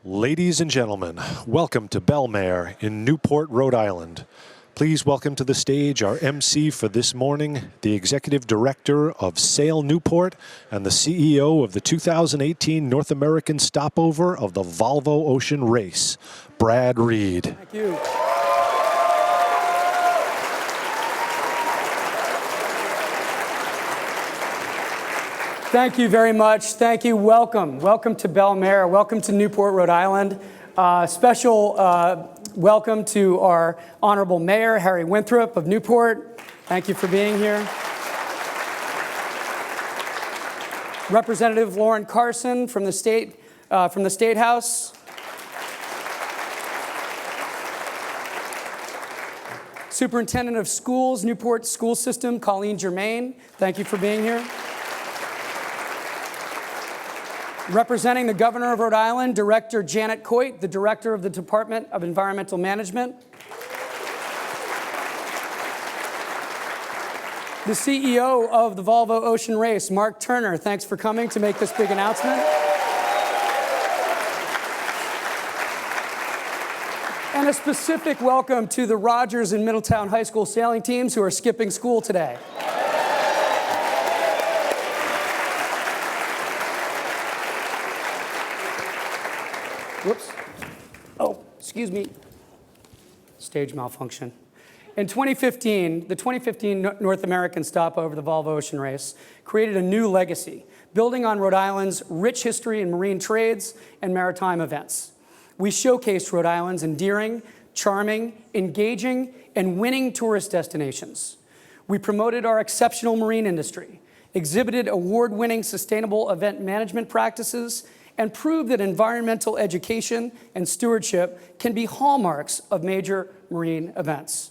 Ladies and gentlemen, welcome to Belmare in Newport, Rhode Island. Please welcome to the stage our MC for this morning, the Executive Director of Sail Newport and the CEO of the 2018 North American Stopover of the Volvo Ocean Race, Brad Reed. Thank you. Thank you very much. Thank you. Welcome. Welcome to Belmare. Welcome to Newport, Rhode Island. Special welcome to our Honorable Mayor, Harry Winthrop of Newport. Thank you for being here. Representative Lauren Carson from the State House. Superintendent of Schools, Newport School System, Colleen Germain. Thank you for being here. Representing the Governor of Rhode Island, Director Janet Coit, the Director of the Department of Environmental Management. The CEO of the Volvo Ocean Race, Mark Turner. Thanks for coming to make this big announcement. And a specific welcome to the Rogers and Middletown High School sailing teams who are skipping school today. Whoops. Oh, excuse me. Stage malfunction. In 2015, the 2015 North American Stopover, the Volvo Ocean Race, created a new legacy, building on Rhode Island's rich history in marine trades and maritime events. We showcased Rhode Island's endearing, charming, engaging, and winning tourist destinations. We promoted our exceptional marine industry, exhibited award-winning sustainable event management practices, and proved that environmental education and stewardship can be hallmarks of major marine events.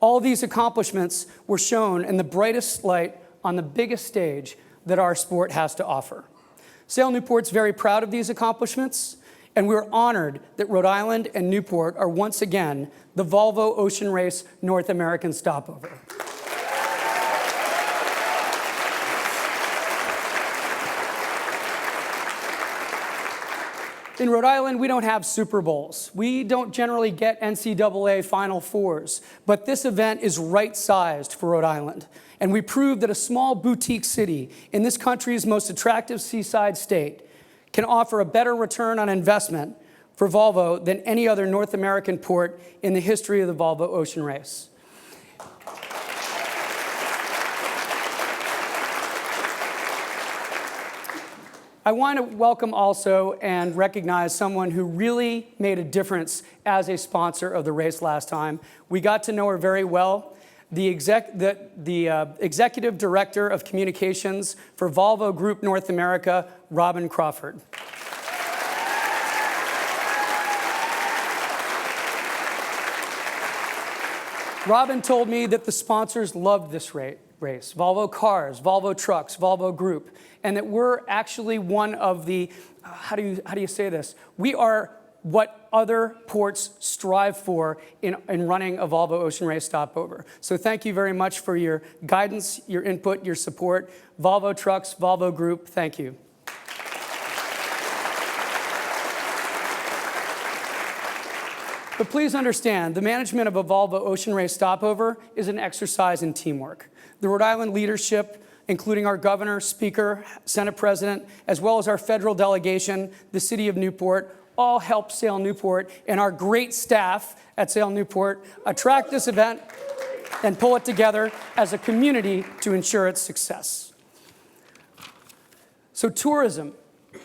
All these accomplishments were shown in the brightest light on the biggest stage that our sport has to offer. Sail Newport's very proud of these accomplishments, and we're honored that Rhode Island and Newport are once again the Volvo Ocean Race North American Stopover. In Rhode Island, we don't have Super Bowls. We don't generally get NCAA Final Fours, but this event is right-sized for Rhode Island. And we proved that a small boutique city in this country's most attractive seaside state can offer a better return on investment for Volvo than any other North American port in the history of the Volvo Ocean Race. I want to welcome also and recognize someone who really made a difference as a sponsor of the race last time. We got to know her very well. The Executive Director of Communications for Volvo Group North America, Robin Crawford. Robin told me that the sponsors loved this race. Volvo Cars, Volvo Trucks, Volvo Group, and that we're actually one of the, how do you say this? We are what other ports strive for in running a Volvo Ocean Race Stopover. So thank you very much for your guidance, your input, your support. Volvo Trucks, Volvo Group, thank you. But please understand, the management of a Volvo Ocean Race Stopover is an exercise in teamwork. The Rhode Island leadership, including our governor, speaker, Senate president, as well as our federal delegation, the city of Newport, all help Sail Newport and our great staff at Sail Newport attract this event and pull it together as a community to ensure its success. So tourism,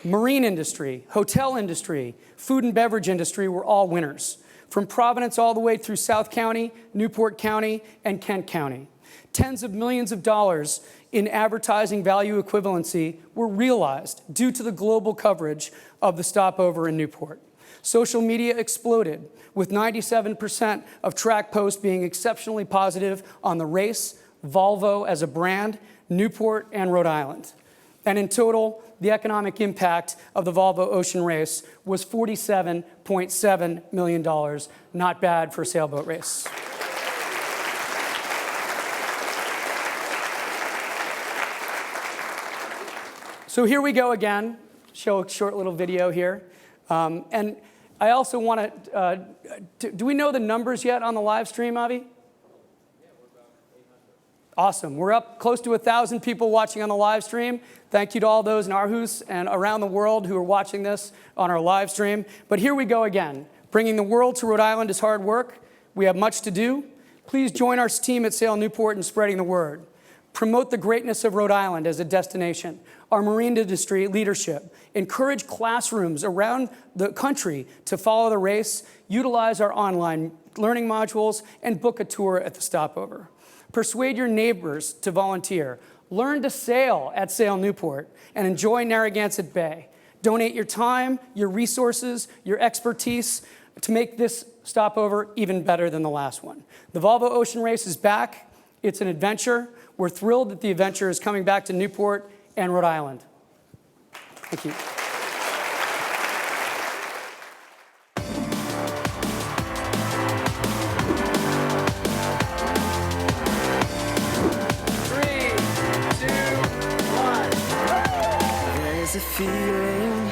marine industry, hotel industry, food and beverage industry were all winners. From Providence all the way through South County, Newport County, and Kent County. Tens of millions of dollars in advertising value equivalency were realized due to the global coverage of the stopover in Newport. Social media exploded, with 97% of track posts being exceptionally positive on the race, Volvo as a brand, Newport, and Rhode Island. And in total, the economic impact of the Volvo Ocean Race was $47.7 million. Not bad for a sailboat race. So here we go again. Show a short little video here. And I also want to, do we know the numbers yet on the live stream, Avi? Yeah, we're about 800. Awesome. We're up close to 1,000 people watching on the live stream. Thank you to all those in Aarhus and around the world who are watching this on our live stream. But here we go again. Bringing the world to Rhode Island is hard work. We have much to do. Please join our team at Sail Newport in spreading the word. Promote the greatness of Rhode Island as a destination, our marine industry leadership, encourage classrooms around the country to follow the race, utilize our online learning modules, and book a tour at the stopover. Persuade your neighbors to volunteer. Learn to sail at Sail Newport and enjoy Narragansett Bay. Donate your time, your resources, your expertise to make this stopover even better than the last one. The Volvo Ocean Race is back. It's an adventure. We're thrilled that the adventure is coming back to Newport and Rhode Island. Thank you. 3, 2, 1. There's a feeling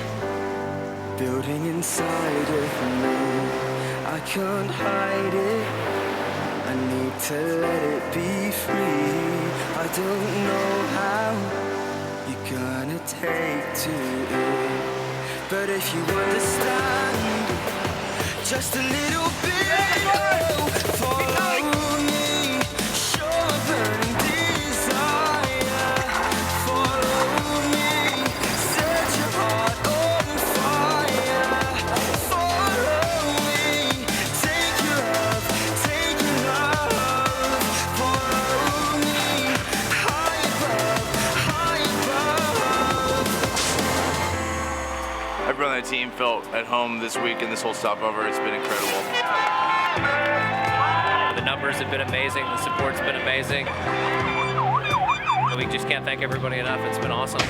building inside of me. I can't hide it. I need to let it be free. I don't know how you're gonna take to it, but if you understand just a little bit, oh, follow me, show a burning desire. Follow me, set your heart on fire. Follow me, take your love, take your love. Follow me, high above, high above. Everyone on the team felt at home this week and this whole stopover. It's been incredible. The numbers have been amazing. The support's been amazing. We just can't thank everybody enough. It's been awesome.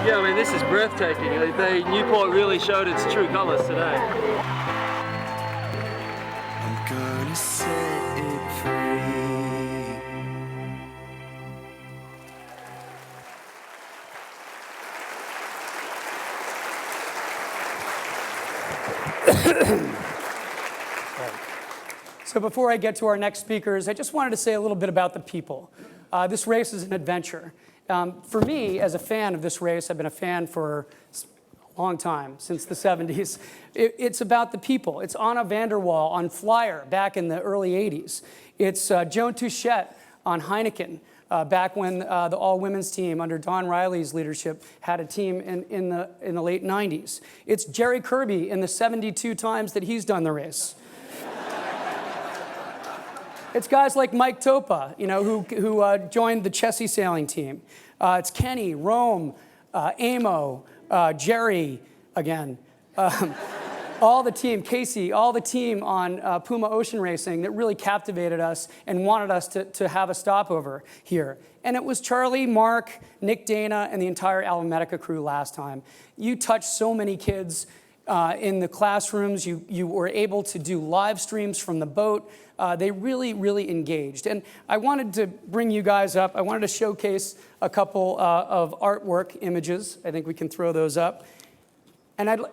Yeah, I mean, this is breathtaking. Newport really showed its true colors today. I'm gonna set it free. So before I get to our next speakers, I just wanted to say a little bit about the people. This race is an adventure. For me, as a fan of this race, I've been a fan for a long time, since the 70s. It's about the people. It's Anna Vanderwall on Flyer back in the early 80s. It's Joan Touchette on Heineken back when the all-women's team under Don Riley's leadership had a team in the late 90s. It's Jerry Kirby in the 72 times that he's done the race. It's guys like Mike Topa, who joined the Chessie sailing team. It's Kenny, Rome, Amo, Jerry, again. All the team, Casey, all the team on Puma Ocean Racing that really captivated us and wanted us to have a stopover here. And it was Charlie, Mark, Nick Dana, and the entire Alamedica crew last time. You touched so many kids in the classrooms. You were able to do live streams from the boat. They really, really engaged. And I wanted to bring you guys up. I wanted to showcase a couple of artwork images. I think we can throw those up. And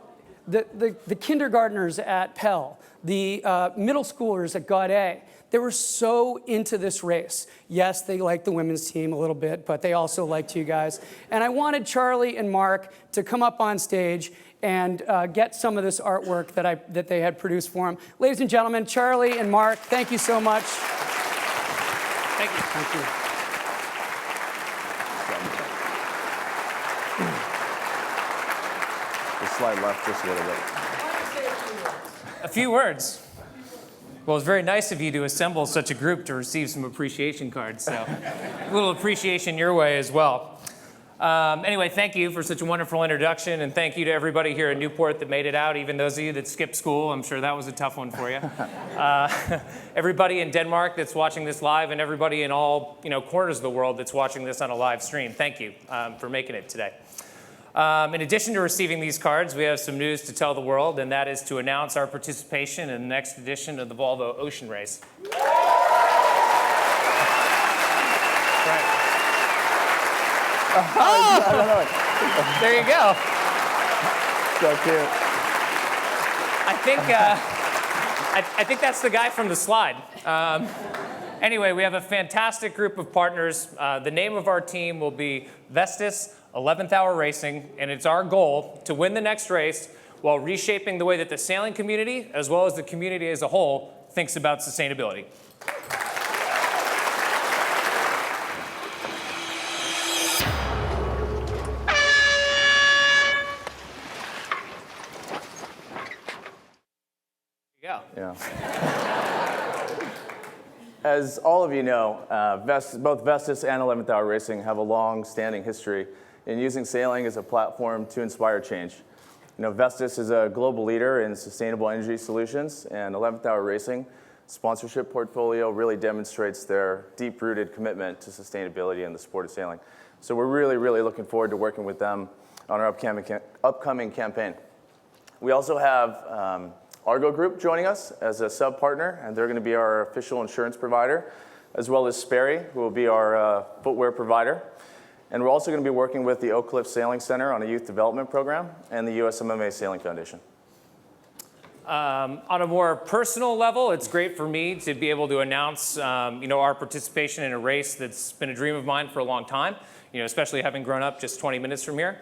the kindergartners at Pell, the middle schoolers at Gaudet, they were so into this race. Yes, they liked the women's team a little bit, but they also liked you guys. And I wanted Charlie and Mark to come up on stage and get some of this artwork that they had produced for him. Ladies and gentlemen, Charlie and Mark, thank you so much. Thank you. Thank you. Just slide left just a little bit. A few words. Well, it's very nice of you to assemble such a group to receive some appreciation cards. So a little appreciation your way as well. Anyway, thank you for such a wonderful introduction, and thank you to everybody here in Newport that made it out, even those of you that skipped school. I'm sure that was a tough one for you. Everybody in Denmark that's watching this live, and everybody in all corners of the world that's watching this on a live stream, thank you for making it today. In addition to receiving these cards, we have some news to tell the world, and that is to announce our participation in the next edition of the Volvo Ocean Race. Right. Oh! There you go. So cute. I think that's the guy from the slide. Anyway, we have a fantastic group of partners. The name of our team will be Vestas 11th Hour Racing, and it's our goal to win the next race while reshaping the way that the sailing community, as well as the community as a whole, thinks about sustainability. Yeah. As all of you know, both Vestas and 11th Hour Racing have a long-standing history in using sailing as a platform to inspire change. Vestas is a global leader in sustainable energy solutions, and 11th Hour Racing sponsorship portfolio really demonstrates their deep-rooted commitment to sustainability in the sport of sailing. So we're really, really looking forward to working with them on our upcoming campaign. We also have Argo Group joining us as a sub-partner, and they're going to be our official insurance provider, as well as Sperry, who will be our footwear provider. And we're also going to be working with the Oak Cliff Sailing Center on a youth development program and the USMMA Sailing Foundation. On a more personal level, it's great for me to be able to announce our participation in a race that's been a dream of mine for a long time, especially having grown up just 20 minutes from here.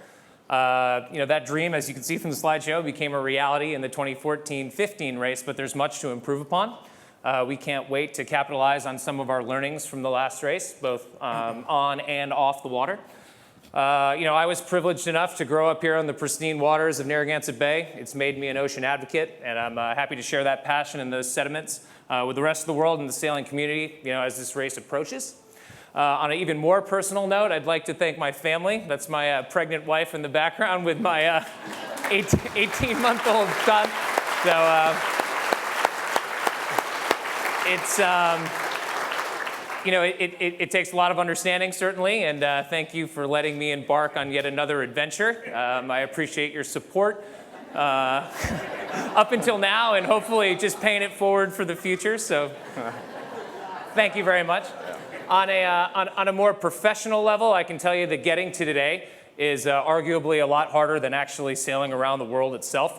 That dream, as you can see from the slideshow, became a reality in the 2014-15 race, but there's much to improve upon. We can't wait to capitalize on some of our learnings from the last race, both on and off the water. I was privileged enough to grow up here on the pristine waters of Narragansett Bay. It's made me an ocean advocate, and I'm happy to share that passion and those sentiments with the rest of the world and the sailing community, as this race approaches. On an even more personal note, I'd like to thank my family. That's my pregnant wife in the background with my 18-month-old son. So it takes a lot of understanding, certainly, and thank you for letting me embark on yet another adventure. I appreciate your support up until now, and hopefully just paying it forward for the future. So thank you very much. On a more professional level, I can tell you that getting to today is arguably a lot harder than actually sailing around the world itself.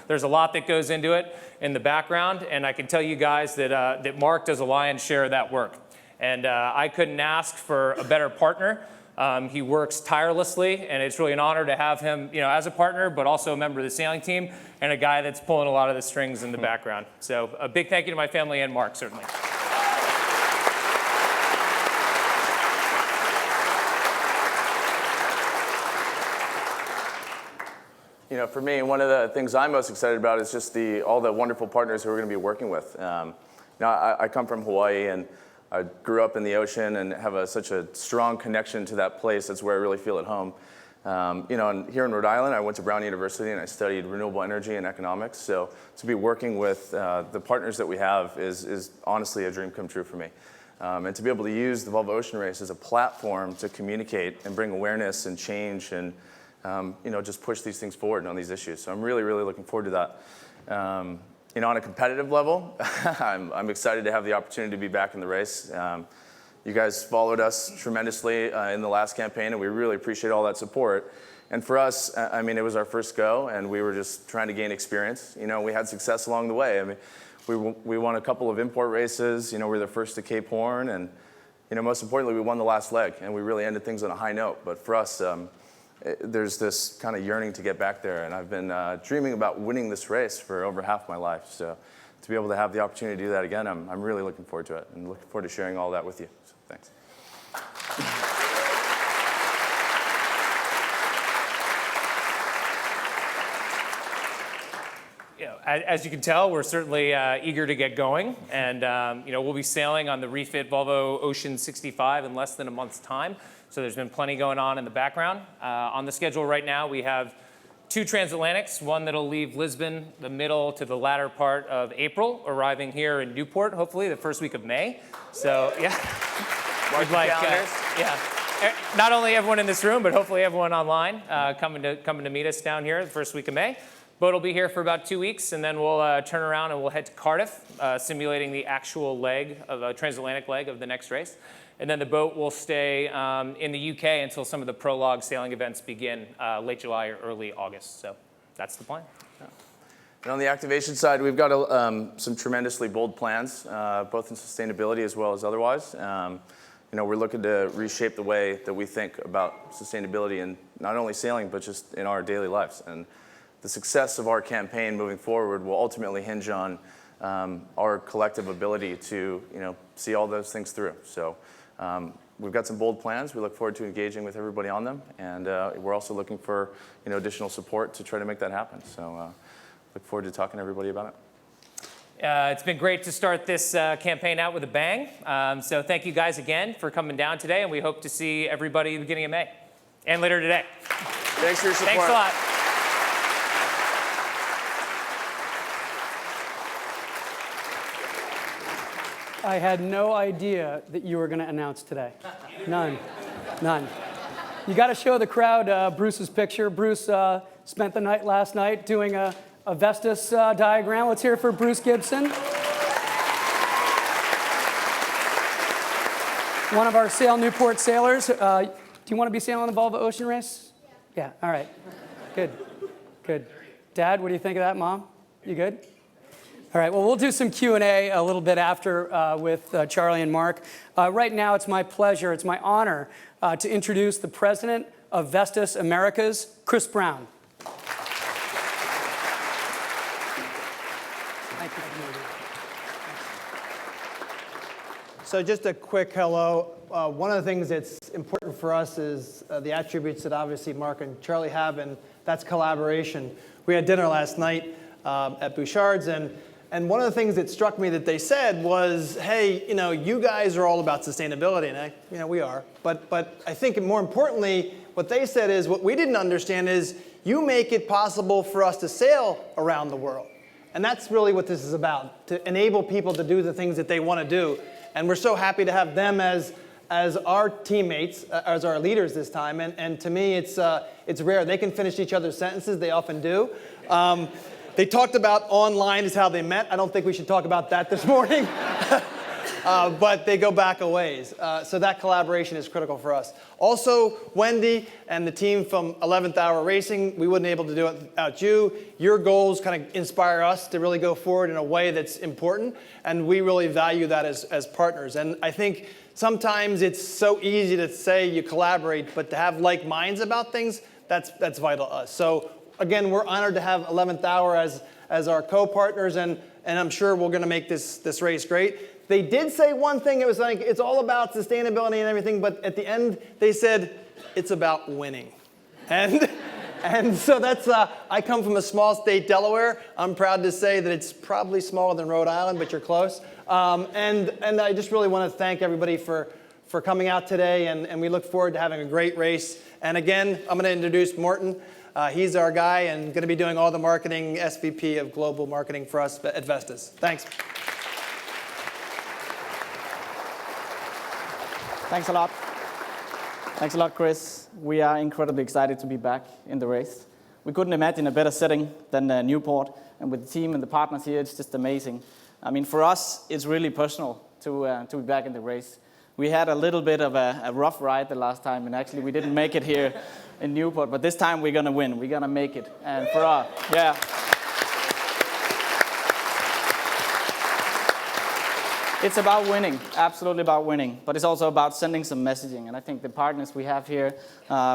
There's a lot that goes into it in the background, and I can tell you guys that Mark does a lion's share of that work. And I couldn't ask for a better partner. He works tirelessly, and it's really an honor to have him as a partner, but also a member of the sailing team, and a guy that's pulling a lot of the strings in the background. So a big thank you to my family and Mark, certainly. For me, one of the things I'm most excited about is just all the wonderful partners who we're going to be working with. I come from Hawaii, and I grew up in the ocean and have such a strong connection to that place. That's where I really feel at home. And here in Rhode Island, I went to Brown University and I studied renewable energy and economics. So to be working with the partners that we have is honestly a dream come true for me. And to be able to use the Volvo Ocean Race as a platform to communicate and bring awareness and change and just push these things forward on these issues. So I'm really, really looking forward to that. On a competitive level, I'm excited to have the opportunity to be back in the race. You guys followed us tremendously in the last campaign, and we really appreciate all that support. And for us, it was our first go, and we were just trying to gain experience. We had success along the way. We won a couple of import races. We were the first to Cape Horn, and most importantly, we won the last leg, and we really ended things on a high note. But for us, there's this kind of yearning to get back there, and I've been dreaming about winning this race for over half my life. So to be able to have the opportunity to do that again, I'm really looking forward to it, and looking forward to sharing all that with you. So thanks. As you can tell, we're certainly eager to get going, and we'll be sailing on the refit Volvo Ocean 65 in less than a month's time. So there's been plenty going on in the background. On the schedule right now, we have 2 transatlantics, one that'll leave Lisbon the middle to the latter part of April, arriving here in Newport, hopefully the first week of May. So yeah, Mark your calendars. not only everyone in this room, but hopefully everyone online coming to meet us down here the first week of May. Boat will be here for about 2 weeks, and then we'll turn around and we'll head to Cardiff, simulating the actual leg of a transatlantic leg of the next race. And then the boat will stay in the UK until some of the prologue sailing events begin late July or early August. So that's the plan. And on the activation side, we've got some tremendously bold plans, both in sustainability as well as otherwise. We're looking to reshape the way that we think about sustainability in not only sailing, but just in our daily lives. And the success of our campaign moving forward will ultimately hinge on our collective ability to, see all those things through. So we've got some bold plans. We look forward to engaging with everybody on them, and we're also looking for, additional support to try to make that happen. So look forward to talking to everybody about it. It's been great to start this campaign out with a bang. So thank you guys again for coming down today, and we hope to see everybody at the beginning of May and later today. Thanks for your support. Thanks a lot. I had no idea that you were going to announce today. None. You got to show the crowd Bruce's picture. Bruce spent the night last night doing a Vestas diagram. Let's hear it for Bruce Gibson. One of our Sail Newport sailors. Do you want to be sailing the Volvo Ocean Race? Yeah. All right. Good. Dad, what do you think of that? Mom, you good? All right, well, we'll do some Q&A a little bit after with Charlie and Mark. Right now, it's my pleasure, it's my honor to introduce the president of Vestas Americas, Chris Brown. Thank you. So just a quick hello. One of the things that's important for us is the attributes that obviously Mark and Charlie have, and that's collaboration. We had dinner last night at Bouchard's, and one of the things that struck me that they said was, hey, you guys are all about sustainability, and we are. But I think more importantly, what they said is, what we didn't understand is, you make it possible for us to sail around the world. And that's really what this is about, to enable people to do the things that they want to do. And we're so happy to have them as our teammates, as our leaders this time. And to me, it's rare. They can finish each other's sentences. They often do. They talked about online is how they met. I don't think we should talk about that this morning. But they go back a ways. So that collaboration is critical for us. Also, Wendy and the team from 11th Hour Racing, we wouldn't be able to do it without you. Your goals kind of inspire us to really go forward in a way that's important. And we really value that as partners. And I think sometimes it's so easy to say you collaborate, but to have like minds about things, that's vital to us. So again, we're honored to have 11th Hour as our co-partners, and I'm sure we're going to make this race great. They did say one thing. It was like, it's all about sustainability and everything, but at the end, they said, it's about winning. And so that's, I come from a small state, Delaware. I'm proud to say that it's probably smaller than Rhode Island, but you're close. And I just really want to thank everybody for coming out today, and we look forward to having a great race. And again, I'm going to introduce Morton. He's our guy and going to be doing all the marketing, SVP of global marketing for us at Vestas. Thanks. Thanks a lot. Thanks a lot, Chris. We are incredibly excited to be back in the race. We couldn't imagine a better setting than Newport, and with the team and the partners here, it's just amazing. I mean, for us, it's really personal to be back in the race. We had a little bit of a rough ride the last time, and actually we didn't make it here in Newport, but this time we're going to win. We're going to make it. And for us, yeah. It's about winning, absolutely about winning, but it's also about sending some messaging. And I think the partners we have here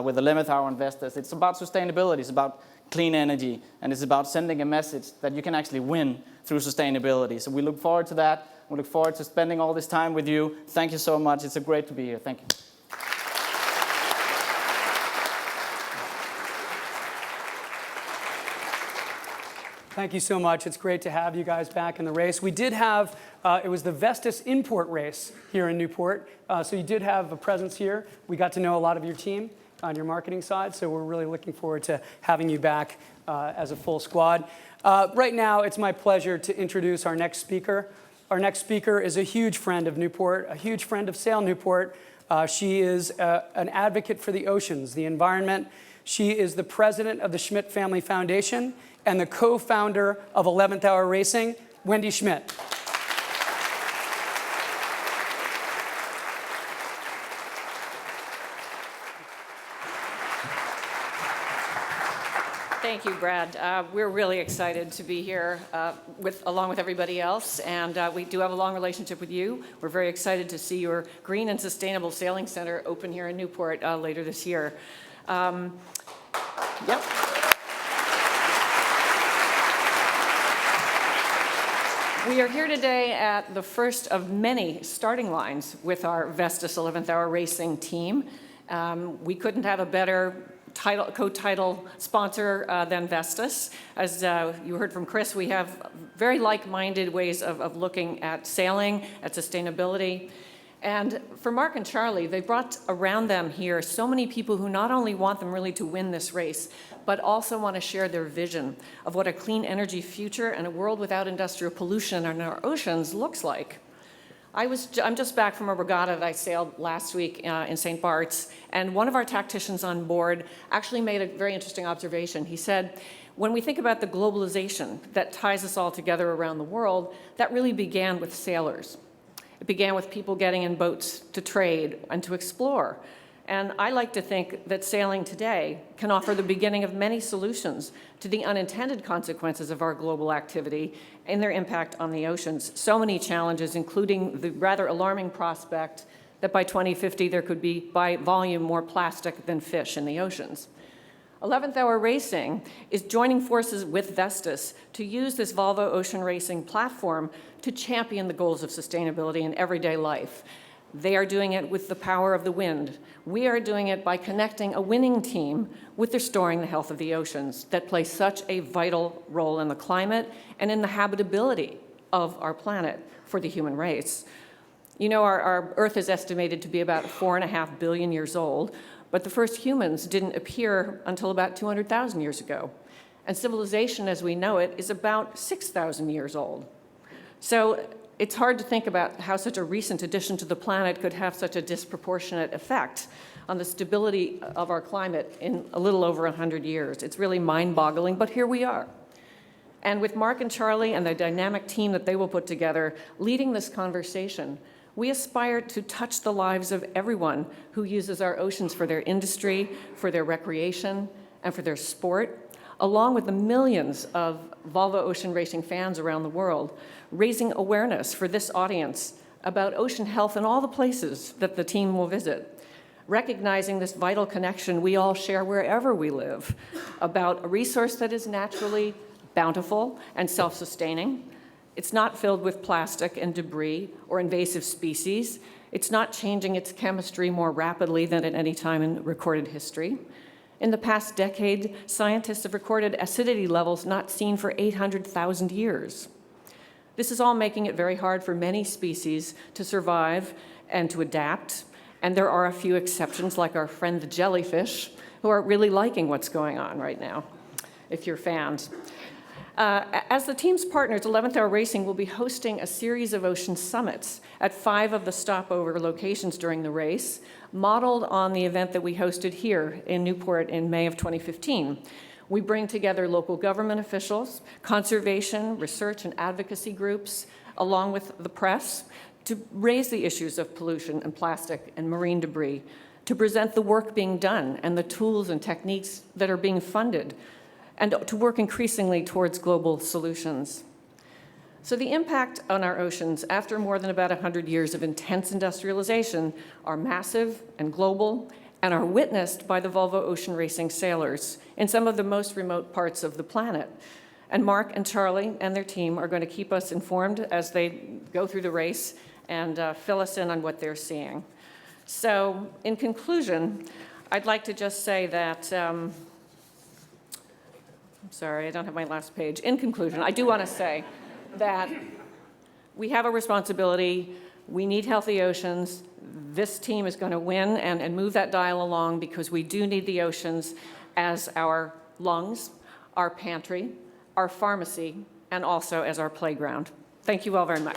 with the 11th Hour Investors, it's about sustainability, it's about clean energy, and it's about sending a message that you can actually win through sustainability. So we look forward to that. We look forward to spending all this time with you. Thank you so much. It's great to be here. Thank you. Thank you so much. It's great to have you guys back in the race. We did have, it was the Vestas import race here in Newport. So you did have a presence here. We got to know a lot of your team on your marketing side. So we're really looking forward to having you back as a full squad. Right now, it's my pleasure to introduce our next speaker. Our next speaker is a huge friend of Newport, a huge friend of Sail Newport. She is an advocate for the oceans, the environment. She is the president of the Schmidt Family Foundation and the co-founder of 11th Hour Racing, Wendy Schmidt. Thank you, Brad. We're really excited to be here along with everybody else, and we do have a long relationship with you. We're very excited to see your green and sustainable sailing center open here in Newport later this year. Yep. We are here today at the first of many starting lines with our Vestas 11th Hour Racing team. We couldn't have a better co-title sponsor than Vestas. As you heard from Chris, we have very like-minded ways of looking at sailing, at sustainability. And for Mark and Charlie, they brought around them here so many people who not only want them really to win this race, but also want to share their vision of what a clean energy future and a world without industrial pollution in our oceans looks like. I'm just back from a regatta that I sailed last week in St. Bart's, and one of our tacticians on board actually made a very interesting observation. He said, when we think about the globalization that ties us all together around the world, that really began with sailors. It began with people getting in boats to trade and to explore. And I like to think that sailing today can offer the beginning of many solutions to the unintended consequences of our global activity and their impact on the oceans. So many challenges, including the rather alarming prospect that by 2050 there could be, by volume, more plastic than fish in the oceans. 11th Hour Racing is joining forces with Vestas to use this Volvo ocean racing platform to champion the goals of sustainability in everyday life. They are doing it with the power of the wind. We are doing it by connecting a winning team with restoring the health of the oceans that play such a vital role in the climate and in the habitability of our planet for the human race. You know, our Earth is estimated to be about 4.5 billion years old, but the first humans didn't appear until about 200,000 years ago. And civilization as we know it is about 6,000 years old. So it's hard to think about how such a recent addition to the planet could have such a disproportionate effect on the stability of our climate in a little over 100 years. It's really mind-boggling, but here we are. And with Mark and Charlie and the dynamic team that they will put together leading this conversation, we aspire to touch the lives of everyone who uses our oceans for their industry, for their recreation, and for their sport, along with the millions of Volvo ocean racing fans around the world, raising awareness for this audience about ocean health in all the places that the team will visit, recognizing this vital connection we all share wherever we live about a resource that is naturally bountiful and self-sustaining. It's not filled with plastic and debris or invasive species. It's not changing its chemistry more rapidly than at any time in recorded history. In the past decade, scientists have recorded acidity levels not seen for 800,000 years. This is all making it very hard for many species to survive and to adapt. And there are a few exceptions, like our friend the jellyfish, who are really liking what's going on right now, if you're fans. As the team's partners, 11th Hour Racing will be hosting a series of ocean summits at 5 of the stopover locations during the race, modeled on the event that we hosted here in Newport in May of 2015. We bring together local government officials, conservation, research, and advocacy groups, along with the press, to raise the issues of pollution and plastic and marine debris, to present the work being done and the tools and techniques that are being funded, and to work increasingly towards global solutions. So the impact on our oceans after more than about 100 years of intense industrialization are massive and global and are witnessed by the Volvo ocean racing sailors in some of the most remote parts of the planet. And Mark and Charlie and their team are going to keep us informed as they go through the race and fill us in on what they're seeing. So in conclusion, I'd like to just say that I'm sorry, I don't have my last page. In conclusion, I do want to say that we have a responsibility. We need healthy oceans. This team is going to win and move that dial along because we do need the oceans as our lungs, our pantry, our pharmacy, and also as our playground. Thank you all very much.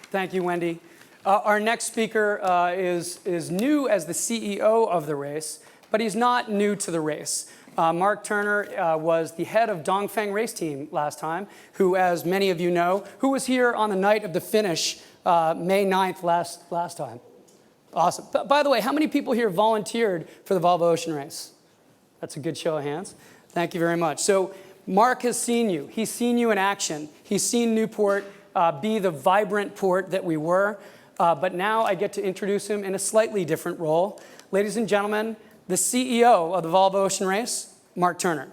Thank you, Wendy. Our next speaker is new as the CEO of the race, but he's not new to the race. Mark Turner was the head of Dongfeng race team last time, who, as many of you know, who was here on the night of the finish, May 9th last time. Awesome. By the way, how many people here volunteered for the Volvo Ocean Race? That's a good show of hands. Thank you very much. So Mark has seen you. He's seen you in action. He's seen Newport be the vibrant port that we were. But now I get to introduce him in a slightly different role. Ladies and gentlemen, the CEO of the Volvo Ocean Race, Mark Turner.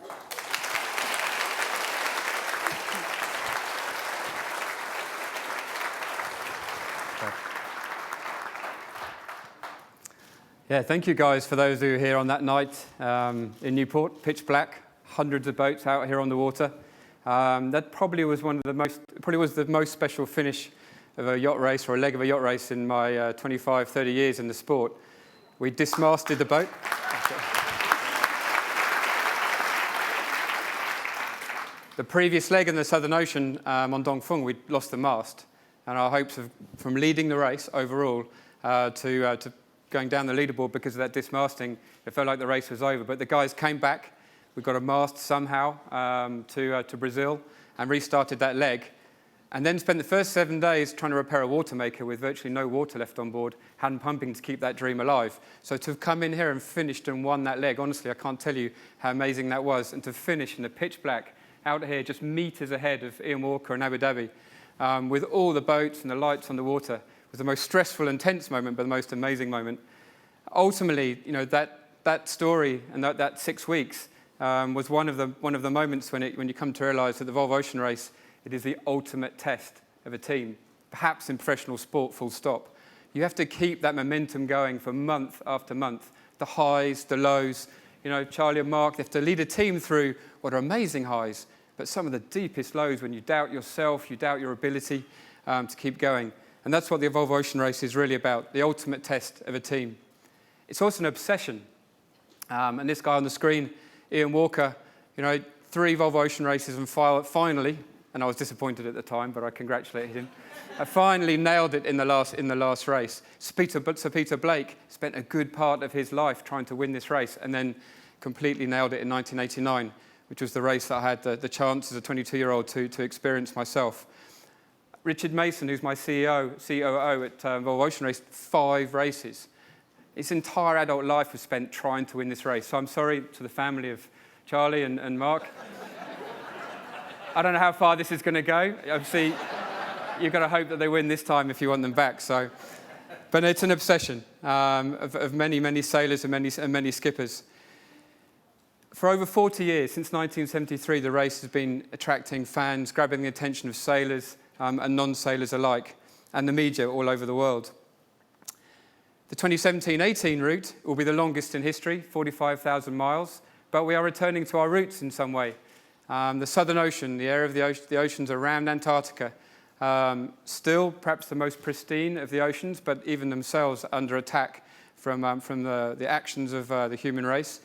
Yeah, thank you guys for those who were here on that night in Newport, pitch black, hundreds of boats out here on the water. That probably was the most special finish of a yacht race or a leg of a yacht race in my 25, 30 years in the sport. We dismasted the boat. The previous leg in the Southern Ocean on Dongfeng, we lost the mast. And our hopes from leading the race overall to going down the leaderboard because of that dismasting, it felt like the race was over. But the guys came back. We got a mast somehow to Brazil and restarted that leg. And then spent the first 7 days trying to repair a water maker with virtually no water left on board, hand pumping to keep that dream alive. So to have come in here and finished and won that leg, honestly, I can't tell you how amazing that was. And to finish in the pitch black, out here just meters ahead of Ian Walker in Abu Dhabi, with all the boats and the lights on the water, was the most stressful and tense moment, but the most amazing moment. Ultimately, you know, that story and that 6 weeks was one of the moments when you come to realise that the Volvo Ocean Race, it is the ultimate test of a team, perhaps in professional sport, full stop. You have to keep that momentum going for month after month, the highs, the lows. You know, Charlie and Mark, they have to lead a team through what are amazing highs, but some of the deepest lows when you doubt yourself, you doubt your ability to keep going. And that's what the Volvo Ocean Race is really about, the ultimate test of a team. It's also an obsession. And this guy on the screen, Ian Walker, you know, 3 Volvo Ocean Races and finally, and I was disappointed at the time, but I congratulated him. I finally nailed it in the last race. Sir Peter Blake spent a good part of his life trying to win this race and then completely nailed it in 1989, which was the race that I had the chance as a 22-year-old to experience myself. Richard Mason, who's my COO at Volvo Ocean Race, 5 races. His entire adult life was spent trying to win this race. So I'm sorry to the family of Charlie and Mark. I don't know how far this is going to go. Obviously, you've got to hope that they win this time if you want them back. So, but it's an obsession of many sailors and many skippers. For over 40 years, since 1973, the race has been attracting fans, grabbing the attention of sailors and non-sailors alike, and the media all over the world. The 2017-18 route will be the longest in history, 45,000 miles, but we are returning to our roots in some way. The Southern Ocean, the area of the oceans around Antarctica, still perhaps the most pristine of the oceans, but even themselves under attack from the actions of the human race.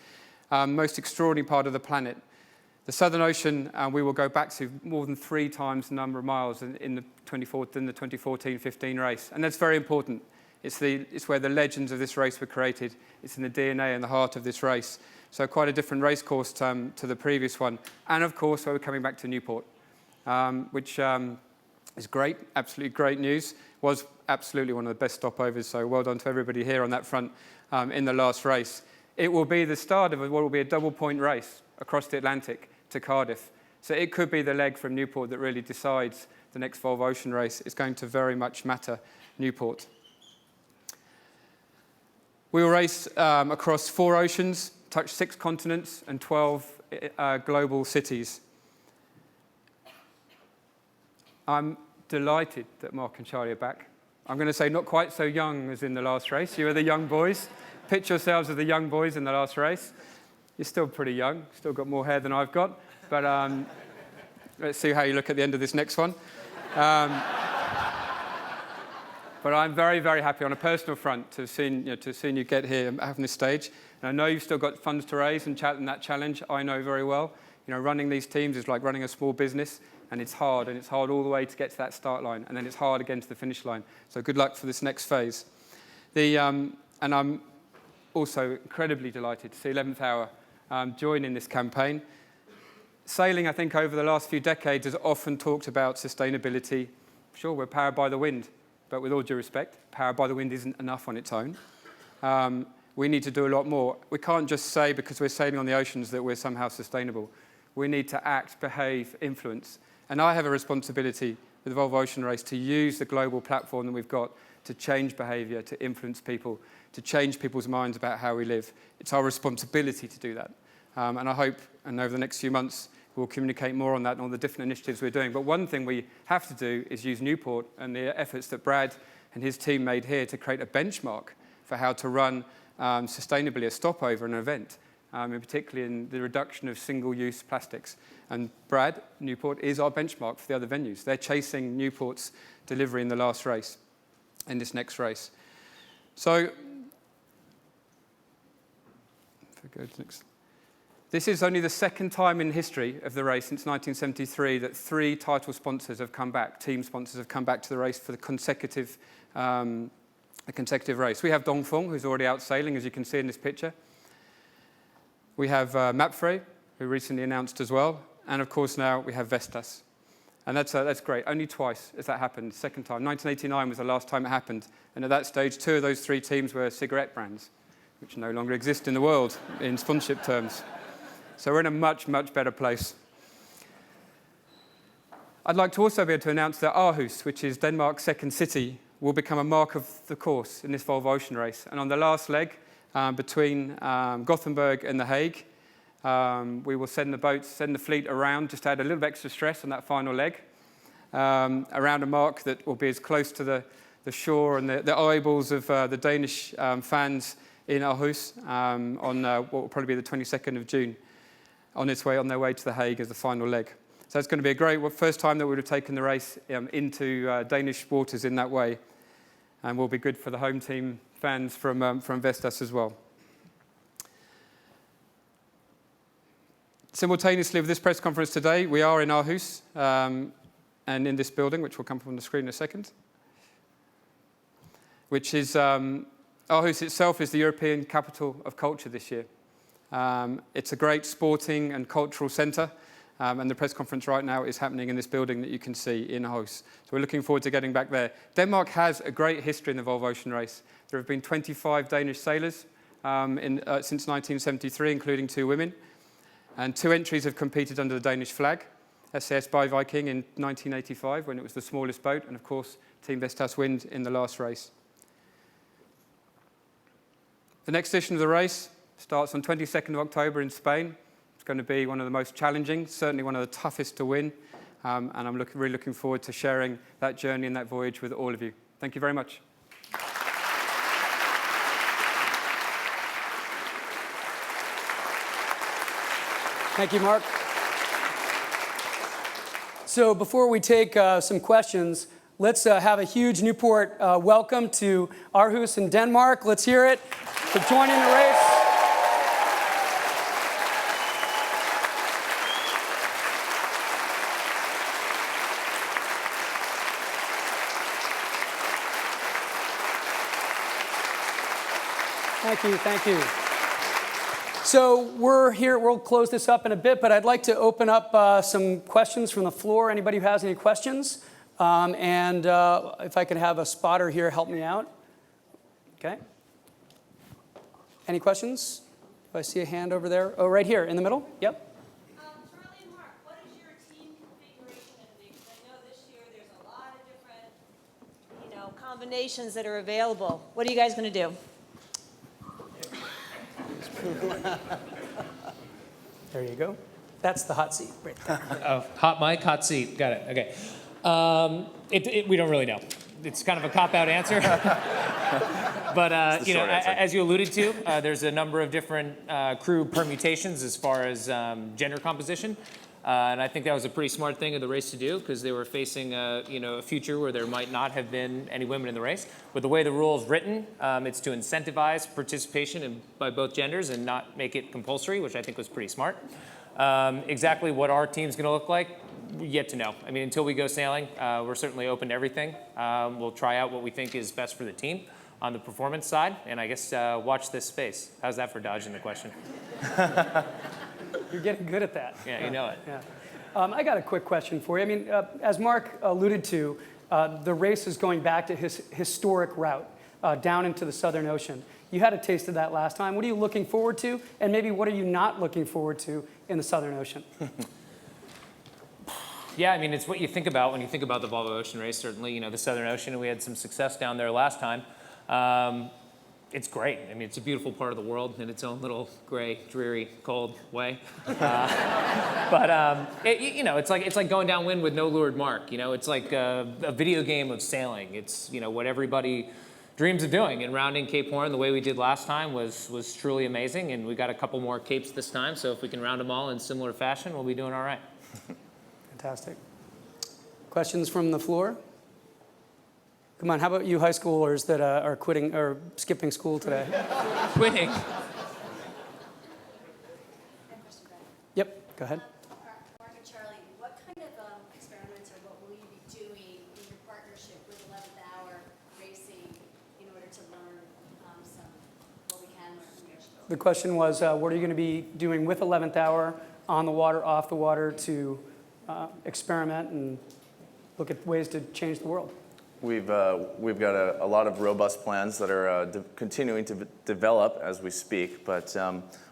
Most extraordinary part of the planet. The Southern Ocean, we will go back to more than 3 times the number of miles in the 2014-15 race, and that's very important. It's where the legends of this race were created. It's in the DNA and the heart of this race. So quite a different race course to the previous one. And of course, we're coming back to Newport, which is great, absolutely great news. Was absolutely one of the best stopovers, so well done to everybody here on that front in the last race. It will be the start of what will be a double-point race across the Atlantic to Cardiff. So it could be the leg from Newport that really decides the next Volvo Ocean Race. It's going to very much matter Newport. We will race across 4 oceans, touch 6 continents and 12 global cities. I'm delighted that Mark and Charlie are back. I'm going to say not quite so young as in the last race. You are the young boys. Picture yourselves as the young boys in the last race. You're still pretty young, still got more hair than I've got, but let's see how you look at the end of this next one. But I'm very, very happy on a personal front to have seen you get here and having this stage. And I know you've still got funds to raise and that challenge. I know very well. Running these teams is like running a small business, and it's hard all the way to get to that start line, and then it's hard again to the finish line. So good luck for this next phase. And I'm also incredibly delighted to see 11th Hour join in this campaign. Sailing, I think, over the last few decades has often talked about sustainability. Sure, we're powered by the wind, but with all due respect, powered by the wind isn't enough on its own. We need to do a lot more. We can't just say because we're sailing on the oceans that we're somehow sustainable. We need to act, behave, influence. And I have a responsibility with the Volvo Ocean Race to use the global platform that we've got to change behaviour, to influence people, to change people's minds about how we live. It's our responsibility to do that. And I hope, and over the next few months, we'll communicate more on that and all the different initiatives we're doing. But one thing we have to do is use Newport and the efforts that Brad and his team made here to create a benchmark for how to run sustainably a stopover, an event, and particularly in the reduction of single-use plastics. And Brad, Newport, is our benchmark for the other venues. They're chasing Newport's delivery in the last race, in this next race. So, if we go to the next. This is only the second time in history of the race since 1973 that 3 title sponsors have come back, team sponsors have come back to the race for the consecutive race. We have Dongfeng, who's already out sailing, as you can see in this picture. We have Mapfre, who recently announced as well. And of course now we have Vestas. And that's great. Only twice has that happened, second time. 1989 was the last time it happened. And at that stage, 2 of those 3 teams were cigarette brands, which no longer exist in the world in sponsorship terms. So we're in a much, much better place. I'd like to also be able to announce that Aarhus, which is Denmark's second city, will become a mark of the course in this Volvo Ocean Race. And on the last leg, between Gothenburg and The Hague, we will send the fleet around, just to add a little bit extra stress on that final leg, around a mark that will be as close to the shore and the eyeballs of the Danish fans in Aarhus on what will probably be the 22nd of June, on their way to The Hague as the final leg. So it's going to be a great first time that we would have taken the race into Danish waters in that way, and will be good for the home team fans from Vestas as well. Simultaneously with this press conference today, we are in Aarhus and in this building, which will come up on the screen in a second, which is Aarhus itself is the European capital of culture this year. It's a great sporting and cultural centre, and the press conference right now is happening in this building that you can see in Aarhus. So we're looking forward to getting back there. Denmark has a great history in the Volvo Ocean Race. There have been 25 Danish sailors since 1973, including 2 women. And 2 entries have competed under the Danish flag. SAS Viking in 1985, when it was the smallest boat, and of course, Team Vestas Wind in the last race. The next edition of the race starts on 22nd of October in Spain. It's going to be one of the most challenging, certainly one of the toughest to win. And I'm really looking forward to sharing that journey and that voyage with all of you. Thank you very much. Thank you, Mark. So before we take some questions, let's have a huge Newport welcome to Aarhus in Denmark. Let's hear it for joining the race. Thank you, thank you. So we're here, we'll close this up in a bit, but I'd like to open up some questions from the floor. Anybody who has any questions? And if I could have a spotter here help me out. Okay. Any questions? Do I see a hand over there? Oh, right here in the middle. Yep. Charlie and Mark, what is your team configuration going to be? Because I know this year there's a lot of different, combinations that are available. What are you guys going to do? There you go. That's the hot seat right there. Oh, hot mic, hot seat. Got it. Okay. We don't really know. It's kind of a cop-out answer. But as you alluded to, there's a number of different crew permutations as far as gender composition. And I think that was a pretty smart thing of the race to do, because they were facing a future where there might not have been any women in the race. But the way the rule is written, it's to incentivize participation by both genders and not make it compulsory, which I think was pretty smart. Exactly what our team's going to look like, yet to know. I mean, until we go sailing, we're certainly open to everything. We'll try out what we think is best for the team on the performance side, and I guess watch this space. How's that for dodging the question? You're getting good at that. Yeah, you know it. Yeah. I got a quick question for you. I mean, as Mark alluded to, the race is going back to his historic route down into the Southern Ocean. You had a taste of that last time. What are you looking forward to? And maybe what are you not looking forward to in the Southern Ocean? Yeah, I mean, it's what you think about when you think about the Volvo Ocean Race. Certainly, the Southern Ocean, and we had some success down there last time. It's great. I mean, it's a beautiful part of the world in its own little gray, dreary, cold way. It's like going downwind with no lured mark. It's like a video game of sailing. It's what everybody dreams of doing. And rounding Cape Horn the way we did last time was truly amazing. And we got a couple more capes this time. So if we can round them all in similar fashion, we'll be doing all right. Fantastic. Questions from the floor? Come on, how about you high schoolers that are quitting or skipping school today? Quitting? Yep, go ahead. Mark and Charlie, what kind of experiments or what will you be doing in your partnership with 11th Hour Racing in order to learn what we can learn from your story? The question was, what are you going to be doing with 11th Hour, on the water, off the water, to experiment and look at ways to change the world? We've got a lot of robust plans that are continuing to develop as we speak, but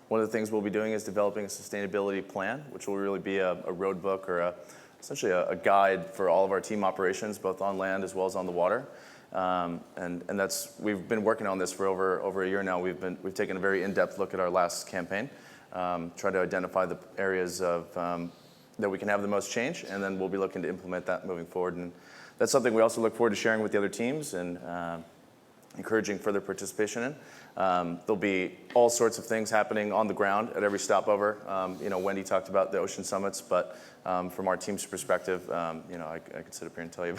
one of the things we'll be doing is developing a sustainability plan, which will really be a road book or essentially a guide for all of our team operations, both on land as well as on the water. And we've been working on this for over a year now. We've taken a very in-depth look at our last campaign, try to identify the areas of that we can have the most change, and then we'll be looking to implement that moving forward. And that's something we also look forward to sharing with the other teams and encouraging further participation in. There'll be all sorts of things happening on the ground at every stopover. Wendy talked about the ocean summits, but from our team's perspective, I could sit up here and tell you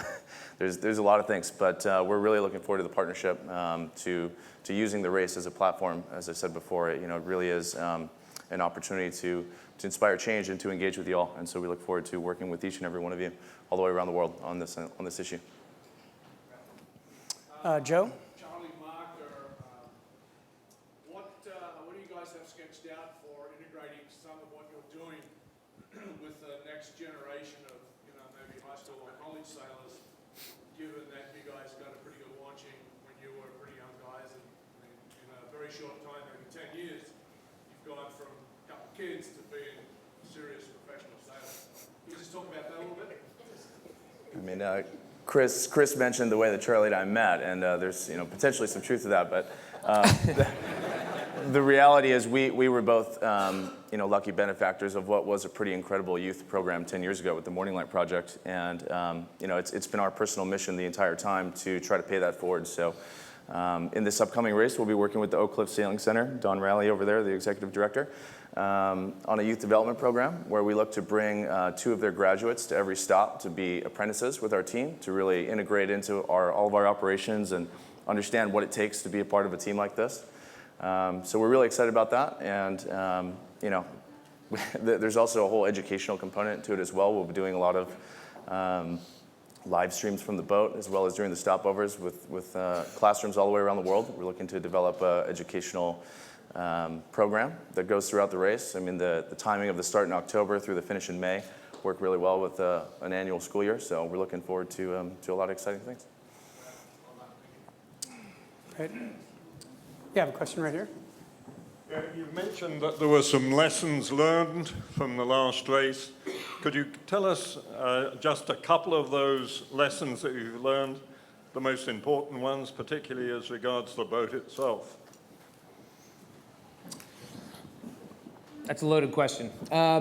there's a lot of things. But we're really looking forward to the partnership, to using the race as a platform. As I said before, it really is an opportunity to inspire change and to engage with you all. And so we look forward to working with each and every one of you all the way around the world on this issue. Joe? Charlie, Mark, what do you guys have sketched out for integrating some of what you're doing with the next generation of, maybe high school or college sailors, given that you guys got a pretty good launching when you were pretty young guys, and in a very short time, maybe 10 years, you've gone from a couple of kids to being serious professional sailors. Can you just talk about that a little bit? I mean, Chris mentioned the way that Charlie and I met, and there's potentially some truth to that. But the reality is, we were both lucky benefactors of what was a pretty incredible youth program 10 years ago with the Morning Light Project, and it's been our personal mission the entire time to try to pay that forward. So in this upcoming race, we'll be working with the Oak Cliff Sailing Center, Don Rowley over there, the executive director, on a youth development program where we look to bring 2 of their graduates to every stop to be apprentices with our team, to really integrate into all of our operations and understand what it takes to be a part of a team like this. So we're really excited about that, and there's also a whole educational component to it as well. We'll be doing a lot of live streams from the boat, as well as during the stopovers with classrooms all the way around the world. We're looking to develop an educational program that goes throughout the race. I mean, the timing of the start in October through the finish in May work really well with an annual school year. So we're looking forward to a lot of exciting things. Great. You have a question right here. Yeah, you mentioned that there were some lessons learned from the last race. Could you tell us just a couple of those lessons that you've learned, the most important ones, particularly as regards the boat itself? That's a loaded question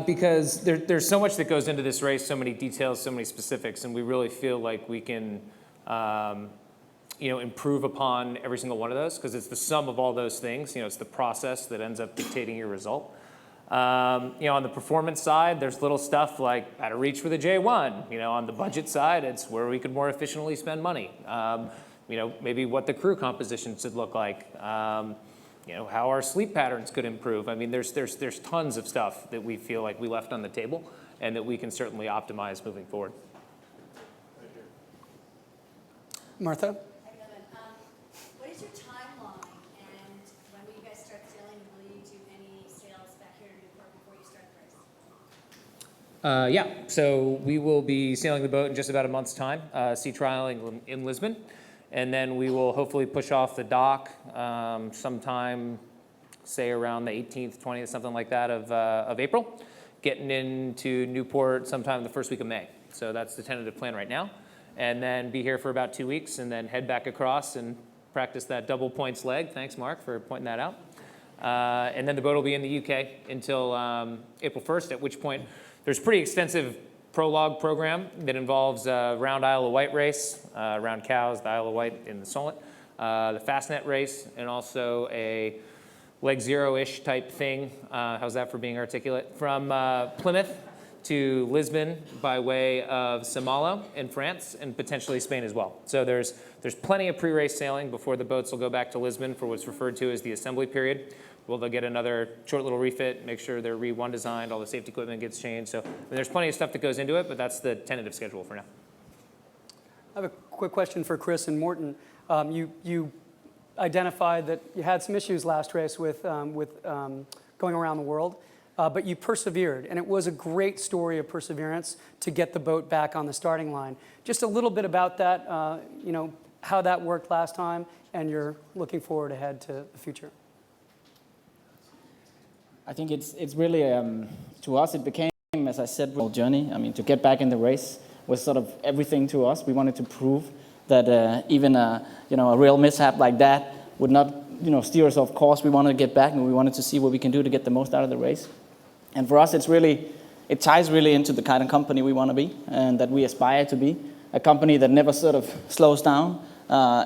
because there's so much that goes into this race, so many details, so many specifics, and we really feel like we can improve upon every single one of those because it's the sum of all those things. It's the process that ends up dictating your result. On the performance side, there's little stuff like how to reach for the J1. On the budget side, it's where we could more efficiently spend money. Maybe what the crew composition should look like. How our sleep patterns could improve. I mean, there's tons of stuff that we feel like we left on the table and that we can certainly optimize moving forward. Thank you. Martha? What is your timeline, and when will you guys start sailing? Will you do any sales back here in Newport before you start the race? Yeah, so we will be sailing the boat in just about a month's time, sea trialing in Lisbon. And then we will hopefully push off the dock sometime, say around the 18th, 20th, something like that of April, getting into Newport sometime the first week of May. So that's the tentative plan right now. And then be here for about 2 weeks and then head back across and practice that double points leg. Thanks, Mark, for pointing that out. And then the boat will be in the UK until April 1st, at which point there's a pretty extensive prologue program that involves a round Isle of Wight race, round Cowes, the Isle of Wight in the Solent, the Fastnet race, and also a leg zero-ish type thing. How's that for being articulate? From Plymouth to Lisbon by way of Saint-Malo in France and potentially Spain as well. So there's plenty of pre-race sailing before the boats will go back to Lisbon for what's referred to as the assembly period. Well, they'll get another short little refit, make sure they're re-one designed, all the safety equipment gets changed. So there's plenty of stuff that goes into it, but that's the tentative schedule for now. I have a quick question for Chris and Morton. You identified that you had some issues last race with going around the world, but you persevered, and it was a great story of perseverance to get the boat back on the starting line. Just a little bit about that, how that worked last time, and you're looking forward ahead to the future. I think it's really, to us, it became, as I said, a journey. I mean, to get back in the race was sort of everything to us. We wanted to prove that even a real mishap like that would not, steer us off course. We wanted to get back, and we wanted to see what we can do to get the most out of the race. And for us, it ties really into the kind of company we want to be and that we aspire to be, a company that never sort of slows down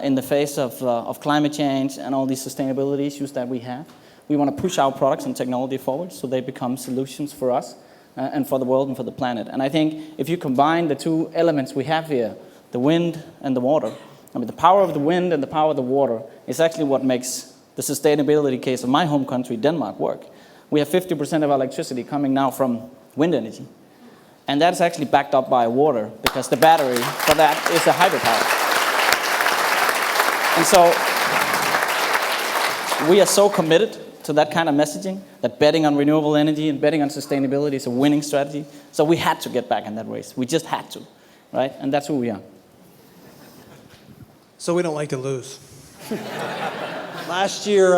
in the face of climate change and all these sustainability issues that we have. We want to push our products and technology forward so they become solutions for us and for the world and for the planet. And I think if you combine the two elements we have here, the wind and the water, I mean, the power of the wind and the power of the water is actually what makes the sustainability case of my home country, Denmark, work. We have 50% of our electricity coming now from wind energy. And that's actually backed up by water because the battery for that is a hydropower. And so we are so committed to that kind of messaging, that betting on renewable energy and betting on sustainability is a winning strategy. So we had to get back in that race. We just had to, right? And that's who we are. So we don't like to lose. Last year,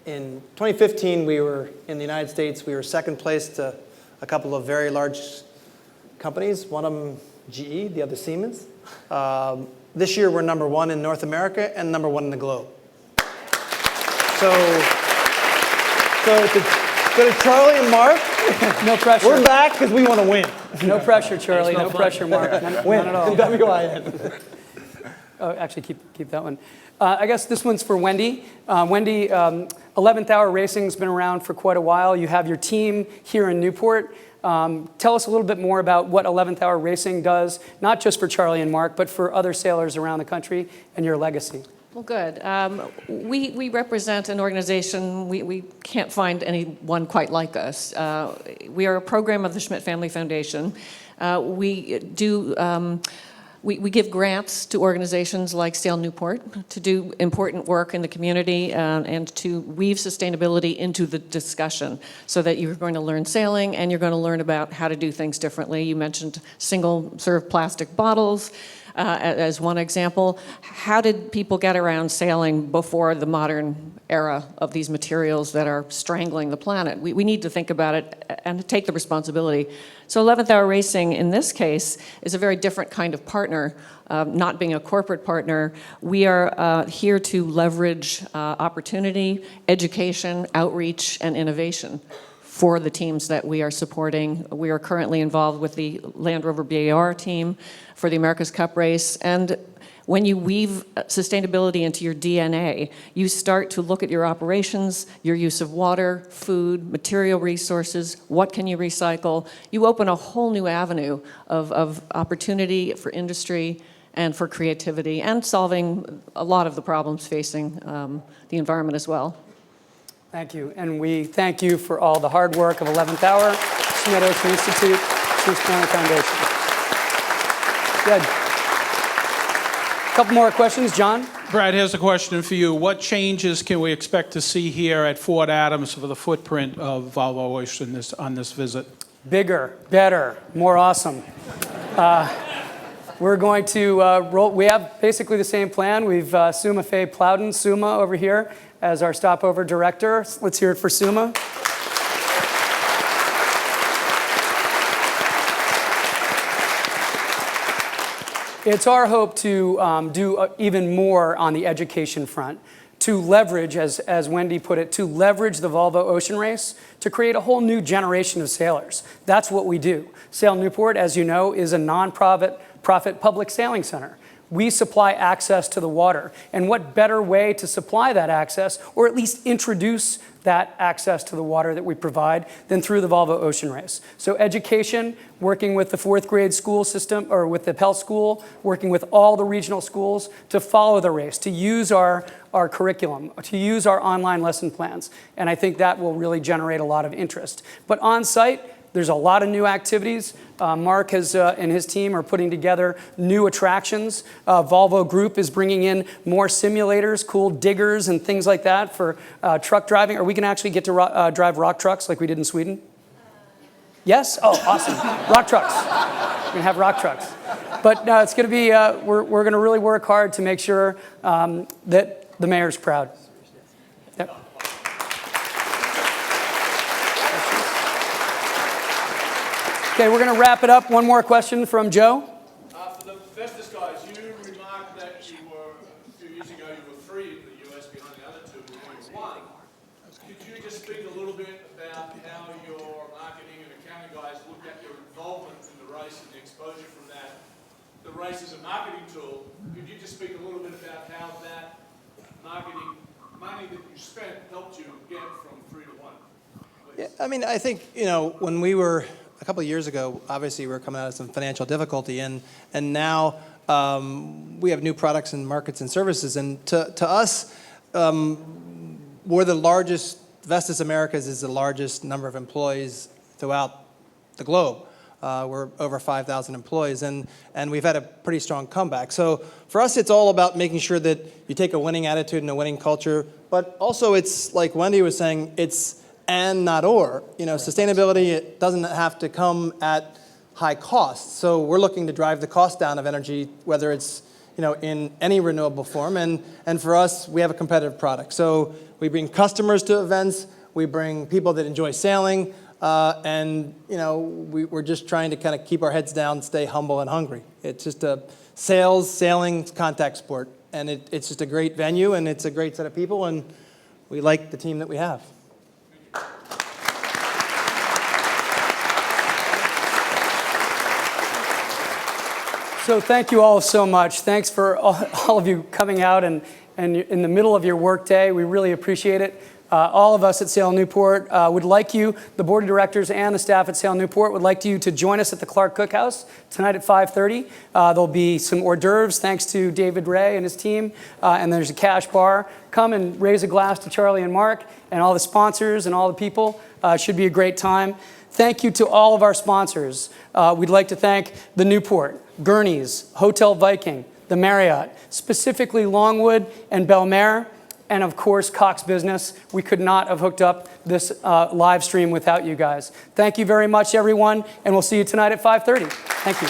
in 2015, we were in the United States. We were second place to a couple of very large companies, one of them GE, the other Siemens. This year, we're number one in North America and number one in the globe. So to Charlie and Mark, no pressure. We're back because we want to win. No pressure, Charlie. No pressure, Mark. Win. Not at all. W-I-N. Oh, actually, keep that one. I guess this one's for Wendy. Wendy, 11th Hour Racing's been around for quite a while. You have your team here in Newport. Tell us a little bit more about what 11th Hour Racing does, not just for Charlie and Mark, but for other sailors around the country and your legacy. Well, good. We represent an organization, we can't find anyone quite like us. We are a program of the Schmidt Family Foundation. We give grants to organizations like Sail Newport to do important work in the community and to weave sustainability into the discussion so that you're going to learn sailing and you're going to learn about how to do things differently. You mentioned single-serve plastic bottles. as one example. How did people get around sailing before the modern era of these materials that are strangling the planet? We need to think about it and take the responsibility. So 11th Hour Racing, in this case, is a very different kind of partner. Not being a corporate partner, we are here to leverage opportunity, education, outreach, and innovation for the teams that we are supporting. We are currently involved with the Land Rover BAR team for the America's Cup race. And when you weave sustainability into your DNA, you start to look at your operations, your use of water, food, material resources, what can you recycle? You open a whole new avenue of opportunity for industry and for creativity and solving a lot of the problems facing the environment as well. Thank you. And we thank you for all the hard work of 11th Hour, Schmidt Ocean Institute, Truth Corner Foundation. Good. A couple more questions. John? Brad, here's a question for you. What changes can we expect to see here at Fort Adams for the footprint of Volvo Ocean on this visit? Bigger, better, more awesome. We're going to roll. We have basically the same plan. We've Suma Faye Plowden, Suma, over here as our stopover director. Let's hear it for Suma. It's our hope to do even more on the education front, to leverage, as Wendy put it, to leverage the Volvo Ocean Race to create a whole new generation of sailors. That's what we do. Sail Newport, as you know, is a non-profit public sailing center. We supply access to the water. And what better way to supply that access, or at least introduce that access to the water that we provide, than through the Volvo Ocean Race. So education, working with the 4th grade school system, or with the Pell School, working with all the regional schools to follow the race, to use our curriculum, to use our online lesson plans. And I think that will really generate a lot of interest. But on site, there's a lot of new activities. Mark and his team are putting together new attractions. Volvo Group is bringing in more simulators, cool diggers and things like that for truck driving. Are we going to actually get to drive rock trucks like we did in Sweden? Yes? Oh, awesome. Rock trucks. We're going to have rock trucks. But no, it's going to be, we're going to really work hard to make sure that the mayor's proud. Yep. Okay, we're going to wrap it up. One more question from Joe. For the Vestas guys, you remarked that you were, a few years ago, you were 3 in the US behind the other 2 who were 1. Could you just speak a little bit about how your marketing and accounting guys looked at your involvement in the race and the exposure from that? The race is a marketing tool. Could you just speak a little bit about how that marketing money that you spent helped you get from 3 to 1? Yeah, I mean, I think, when we were a couple of years ago, obviously we were coming out of some financial difficulty, and now we have new products and markets and services. And to us, we're the largest. Vestas Americas is the largest number of employees throughout the globe. We're over 5,000 employees, and we've had a pretty strong comeback. So for us, it's all about making sure that you take a winning attitude and a winning culture, but also it's like Wendy was saying, it's and not or. Sustainability, it doesn't have to come at high cost. So we're looking to drive the cost down of energy, whether it's in any renewable form. And for us, we have a competitive product. So we bring customers to events, we bring people that enjoy sailing, and we're just trying to kind of keep our heads down, stay humble and hungry. It's just a sailing contact sport, and it's just a great venue, and it's a great set of people, and we like the team that we have. So thank you all so much. Thanks for all of you coming out and in the middle of your workday. We really appreciate it. All of us at Sail Newport would like you, the board of directors and the staff at Sail Newport would like you to join us at the Clark Cookhouse tonight at 5:30. There'll be some hors d'oeuvres thanks to David Ray and his team, and there's a cash bar. Come and raise a glass to Charlie and Mark and all the sponsors and all the people. Should be a great time. Thank you to all of our sponsors. We'd like to thank the Newport, Gurney's, Hotel Viking, the Marriott, specifically Longwood and Belmare, and of course, Cox Business. We could not have hooked up this live stream without you guys. Thank you very much, everyone, and we'll see you tonight at 5:30. Thank you.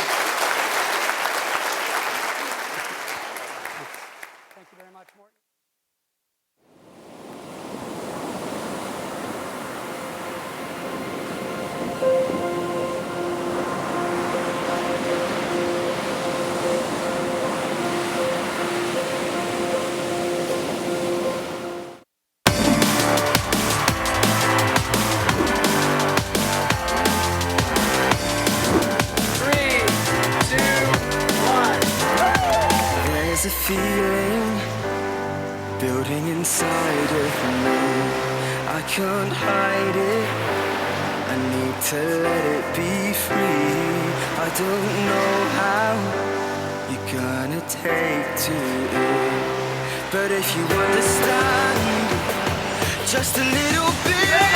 There's a feeling building inside of me. I can't hide it. I need to let it be free. I don't know how you're gonna take to it, but if you understand just a little bit.